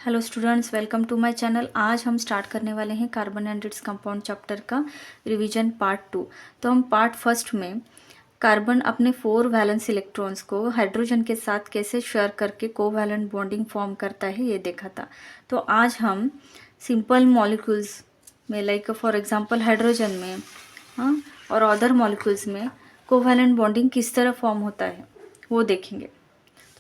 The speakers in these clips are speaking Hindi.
Hello students, welcome to my channel. आज हम स्टार्ट करने वाले हैं carbon and its compound chapter का रिवीजन पार्ट 2। तो हम पार्ट फर्स्ट में कार्बन अपने 4 वैलेंस इलेक्ट्रॉन्स को हाइड्रोजन के साथ कैसे शेयर करके कोवैलेंट बॉन्डिंग फॉर्म करता है ये देखा था। तो आज हम सिंपल मॉलिक्यूल्स में लाइक फॉर एग्जांपल हाइड्रोजन में और अदर मॉलिक्यूल्स में कोवैलेंट बॉन्डिंग किस तरह फॉर्म होता है वो देखेंगे।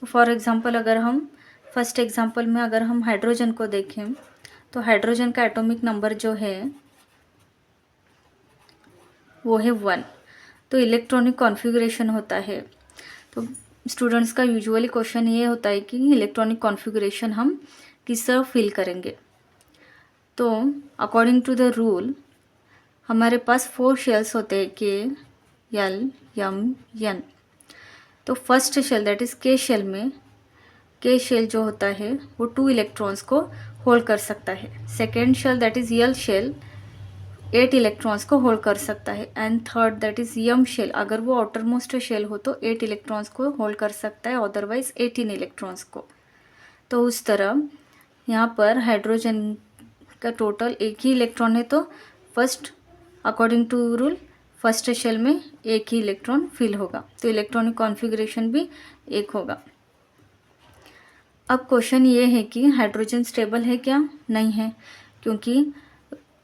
तो फॉर एग्जांपल अगर हम फर्स्ट एग्जांपल में अगर हम हाइड्रोजन को देखें तो हाइड्रोजन का एटॉमिक नंबर जो है वो है 1। तो इलेक्ट्रॉनिक कॉन्फ़िगरेशन होता है। तो स्टूडेंट्स का यूजुअली क्वेश्चन ये होता है कि इलेक्ट्रॉनिक कॉन्फ़िगरेशन हम किस तरह फिल करेंगे। तो अकॉर्डिंग टू द रूल हमारे पास 4 शेल्स होते हैं, के, एल, एम, एन। तो फर्स्ट शेल दैट इज़ के शेल में के शेल जो होता है वो 2 इलेक्ट्रॉन्स को होल्ड कर सकता है। Second shell that is L shell 8 electrons को होल्ड कर सकता है। And third that is M shell, अगर वो आउटर मोस्ट शेल हो तो 8 इलेक्ट्रॉन्स को होल्ड कर सकता है, अदरवाइज 18 इलेक्ट्रॉन्स को। तो उस तरह यहाँ पर हाइड्रोजन का टोटल एक ही इलेक्ट्रॉन है, तो first according to rule first shell में एक ही इलेक्ट्रॉन फिल होगा, तो इलेक्ट्रॉनिक कॉन्फ़िगरेशन भी एक होगा। अब क्वेश्चन ये है कि हाइड्रोजन स्टेबल है क्या? नहीं है, क्योंकि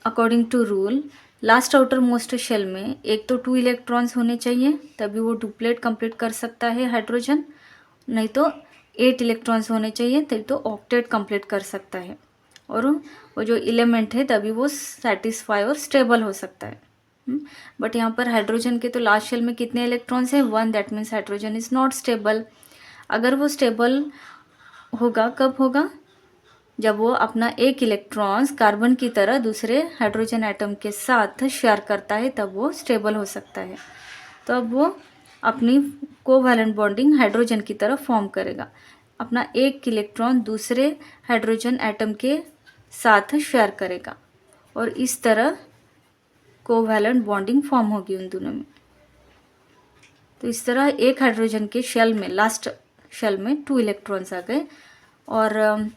according to rule last outermost shell में एक तो 2 इलेक्ट्रॉन्स होने चाहिए तभी वो डुप्लेट कंप्लीट कर सकता है हाइड्रोजन, नहीं तो 8 इलेक्ट्रॉन्स होने चाहिए तभी तो ऑक्टेट कंप्लीट कर सकता है, और वो जो एलिमेंट है तभी वो सेटिस्फाई और स्टेबल हो सकता है। बट यहाँ पर हाइड्रोजन के तो लास्ट शेल में कितने इलेक्ट्रॉन्स है? 1। That means hydrogen is not stable. अगर वो स्टेबल होगा कब होगा? जब वो अपना एक इलेक्ट्रॉन्स कार्बन की तरह दूसरे हाइड्रोजन एटम के साथ शेयर करता है, तब वो स्टेबल हो सकता है। तो अब वो अपनी कोवैलेंट बॉन्डिंग हाइड्रोजन की तरह फॉर्म करेगा, अपना एक इलेक्ट्रॉन दूसरे हाइड्रोजन एटम के साथ शेयर करेगा, और इस तरह कोवैलेंट बॉन्डिंग फॉर्म होगी उन दोनों में। तो इस तरह एक हाइड्रोजन के शेल में लास्ट शेल में 2 इलेक्ट्रॉन्स आ गए, और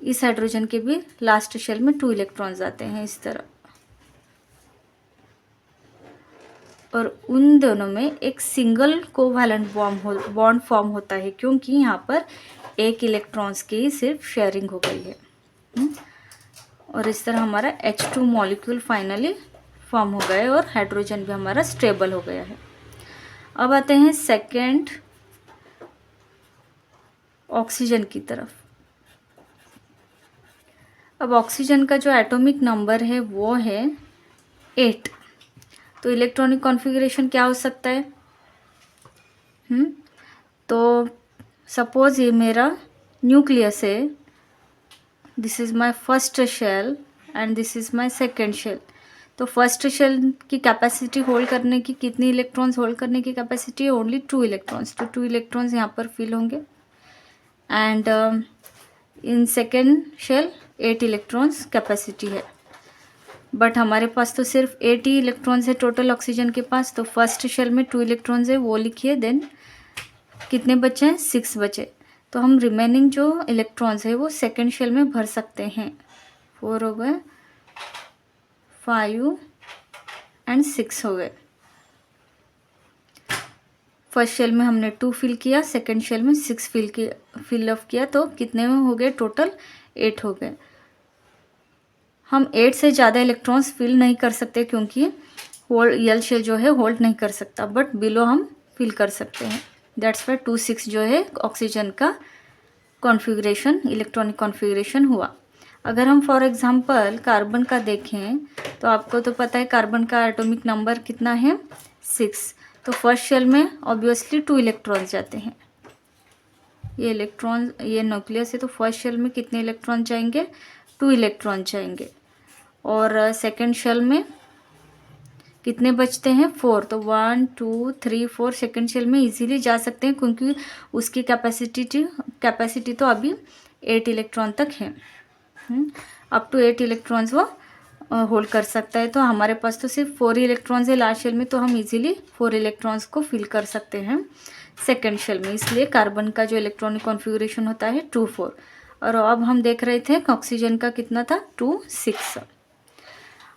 इस हाइड्रोजन के भी लास्ट शेल में 2 इलेक्ट्रॉन्स आते हैं इस तरह, और उन दोनों में एक सिंगल कोवैलेंट बॉन्ड फॉर्म होता है, क्योंकि यहाँ पर एक इलेक्ट्रॉन्स की ही सिर्फ शेयरिंग हो गई है। और इस तरह हमारा H2 मॉलिक्यूल फाइनली फॉर्म हो गया है और हाइड्रोजन भी हमारा स्टेबल हो गया है। अब आते हैं सेकेंड ऑक्सीजन की तरफ। अब ऑक्सीजन का जो एटॉमिक नंबर है वो है 8। तो इलेक्ट्रॉनिक कॉन्फ़िगरेशन क्या हो सकता है? तो सपोज ये मेरा न्यूक्लियस है, this is my first shell and this is my second shell. तो फर्स्ट शेल की कैपेसिटी होल्ड करने की कितनी इलेक्ट्रॉन्स होल्ड करने की कैपेसिटी है? Only 2 electrons. तो 2 इलेक्ट्रॉन्स यहाँ पर फिल होंगे, and in second shell 8 electrons capacity है। बट हमारे पास तो सिर्फ 8 ही इलेक्ट्रॉन्स है टोटल ऑक्सीजन के पास। तो फर्स्ट शेल में 2 इलेक्ट्रॉन्स है वो लिखिए, देन कितने बचे हैं? 6 बचे। तो हम रिमेनिंग जो इलेक्ट्रॉन्स है वो सेकेंड शेल में भर सकते हैं। 4 हो गए, 5 एंड 6 हो गए। फर्स्ट शेल में हमने 2 फिल किया, सेकेंड शेल में 6 फिल अप किया, तो कितने में हो गए? टोटल 8 हो गए। हम 8 से ज़्यादा इलेक्ट्रॉन्स फिल नहीं कर सकते, क्योंकि यल शेल जो है होल्ड नहीं कर सकता, बट बिलो हम फिल कर सकते हैं। दैट्स वाई 2 6 जो है ऑक्सीजन का कॉन्फ़िगरेशन, इलेक्ट्रॉनिक कॉन्फ़िगरेशन हुआ। अगर हम फॉर एग्जांपल कार्बन का देखें तो आपको तो पता है कार्बन का एटॉमिक नंबर कितना है? 6। तो फर्स्ट शेल में ऑब्वियसली 2 इलेक्ट्रॉन्स जाते हैं। ये न्यूक्लियस है, तो फर्स्ट शेल में कितने इलेक्ट्रॉन जाएंगे? 2 इलेक्ट्रॉन जाएंगे। और सेकेंड शेल में कितने बचते हैं? 4। तो 1 2 3 4 सेकेंड शेल में इजीली जा सकते हैं, क्योंकि उसकी कैपेसिटी तो अभी 8 इलेक्ट्रॉन तक है। अप टू 8 इलेक्ट्रॉन्स वो होल्ड कर सकता है। तो हमारे पास तो सिर्फ 4 इलेक्ट्रॉन्स है लास्ट शेल में, तो हम इजीली 4 इलेक्ट्रॉन्स को फिल कर सकते हैं सेकेंड शेल में। इसलिए कार्बन का जो इलेक्ट्रॉनिक कॉन्फ़िगरेशन होता है 2 4। और अब हम देख रहे थे ऑक्सीजन का कितना था 2 6।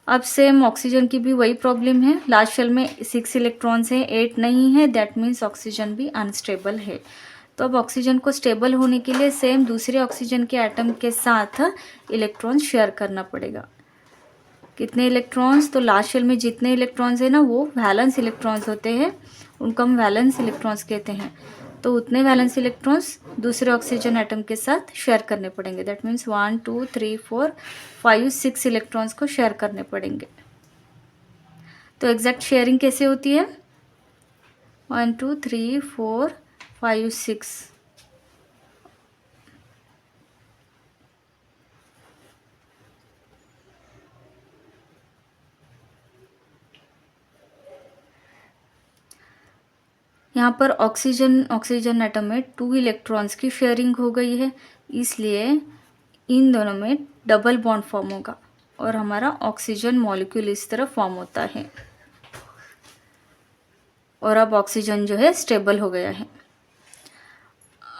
अब सेम ऑक्सीजन की भी वही प्रॉब्लम है, लास्ट शेल में 6 इलेक्ट्रॉन्स हैं, 8 नहीं है, दैट मीन्स ऑक्सीजन भी अनस्टेबल है। तो अब ऑक्सीजन को स्टेबल होने के लिए सेम दूसरे ऑक्सीजन के एटम के साथ इलेक्ट्रॉन शेयर करना पड़ेगा। कितने इलेक्ट्रॉन्स, तो लास्ट शेल में जितने इलेक्ट्रॉन्स है ना वो वैलेंस इलेक्ट्रॉन्स होते हैं, उनको हम वैलेंस इलेक्ट्रॉन्स कहते हैं। तो उतने वैलेंस इलेक्ट्रॉन्स दूसरे ऑक्सीजन एटम के साथ शेयर करने पड़ेंगे। दैट मीन्स 1 2 3 4 5 6 इलेक्ट्रॉन्स को शेयर करने पड़ेंगे। तो एग्जैक्ट शेयरिंग कैसे होती है, 1 2 3 4 5 6। यहाँ पर ऑक्सीजन एटम में 2 इलेक्ट्रॉन्स की शेयरिंग हो गई है, इसलिए इन दोनों में डबल बॉन्ड फॉर्म होगा और हमारा ऑक्सीजन मॉलिक्यूल इस तरह फॉर्म होता है। और अब ऑक्सीजन जो है स्टेबल हो गया है।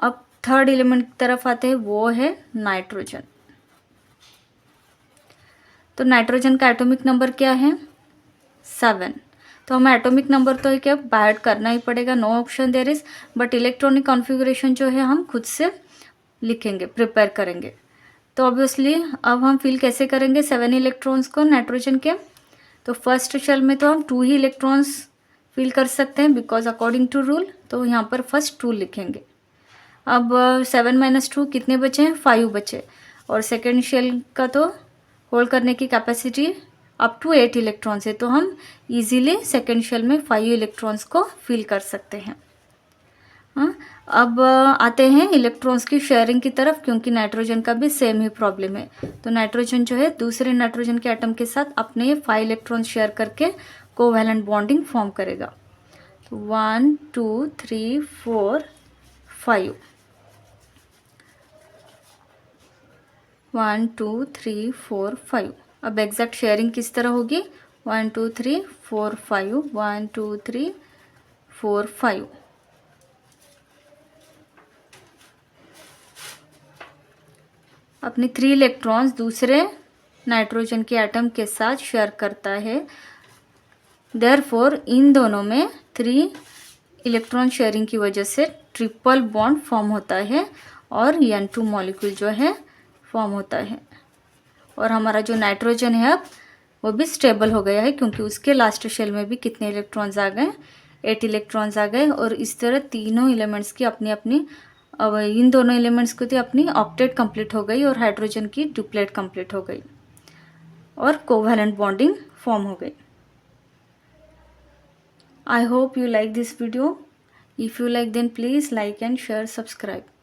अब थर्ड एलिमेंट की तरफ आते हैं, वो है नाइट्रोजन। तो नाइट्रोजन का एटॉमिक नंबर क्या है 7। तो हमें एटॉमिक नंबर तो है क्या बाय करना ही पड़ेगा, no option there is, but electronic configuration जो है हम खुद से लिखेंगे, प्रिपेयर करेंगे। तो ऑब्वियसली अब हम फिल कैसे करेंगे 7 इलेक्ट्रॉन्स को नाइट्रोजन के, तो फर्स्ट शेल में तो हम 2 ही इलेक्ट्रॉन्स फिल कर सकते हैं बिकॉज अकॉर्डिंग टू रूल, तो यहाँ पर फर्स्ट 2 लिखेंगे। अब 7 - 2 कितने बचे हैं 5 बचे, और सेकेंड शेल का तो होल्ड करने की कैपेसिटी अप टू 8 इलेक्ट्रॉन्स है, तो हम इजीली सेकेंड शेल में 5 इलेक्ट्रॉन्स को फिल कर सकते हैं। हाँ, अब आते हैं इलेक्ट्रॉन्स की शेयरिंग की तरफ, क्योंकि नाइट्रोजन का भी सेम ही प्रॉब्लम है। तो नाइट्रोजन जो है दूसरे नाइट्रोजन के एटम के साथ अपने 5 इलेक्ट्रॉन शेयर करके कोवैलेंट बॉन्डिंग फॉर्म करेगा। तो 1 2 3 4 5, 1 2 3 4 5। अब एग्जैक्ट शेयरिंग किस तरह होगी 1 2 3 4 5, 1 2 3 4 5। अपने 3 इलेक्ट्रॉन्स दूसरे नाइट्रोजन के एटम के साथ शेयर करता है, देयरफॉर इन दोनों में 3 इलेक्ट्रॉन शेयरिंग की वजह से ट्रिपल बॉन्ड फॉर्म होता है और N2 मॉलिक्यूल जो है फॉर्म होता है। और हमारा जो नाइट्रोजन है अब वो भी स्टेबल हो गया है, क्योंकि उसके लास्ट शेल में भी कितने इलेक्ट्रॉन्स आ गए 8 इलेक्ट्रॉन्स आ गए। और इस तरह तीनों एलिमेंट्स की अपनी अपनी, अब इन दोनों एलिमेंट्स की तो अपनी ऑक्टेट कंप्लीट हो गई और हाइड्रोजन की डुप्लेट कंप्लीट हो गई और कोवैलेंट बॉन्डिंग फॉर्म हो गई। I hope you like this video. If you like, then please like and share, subscribe.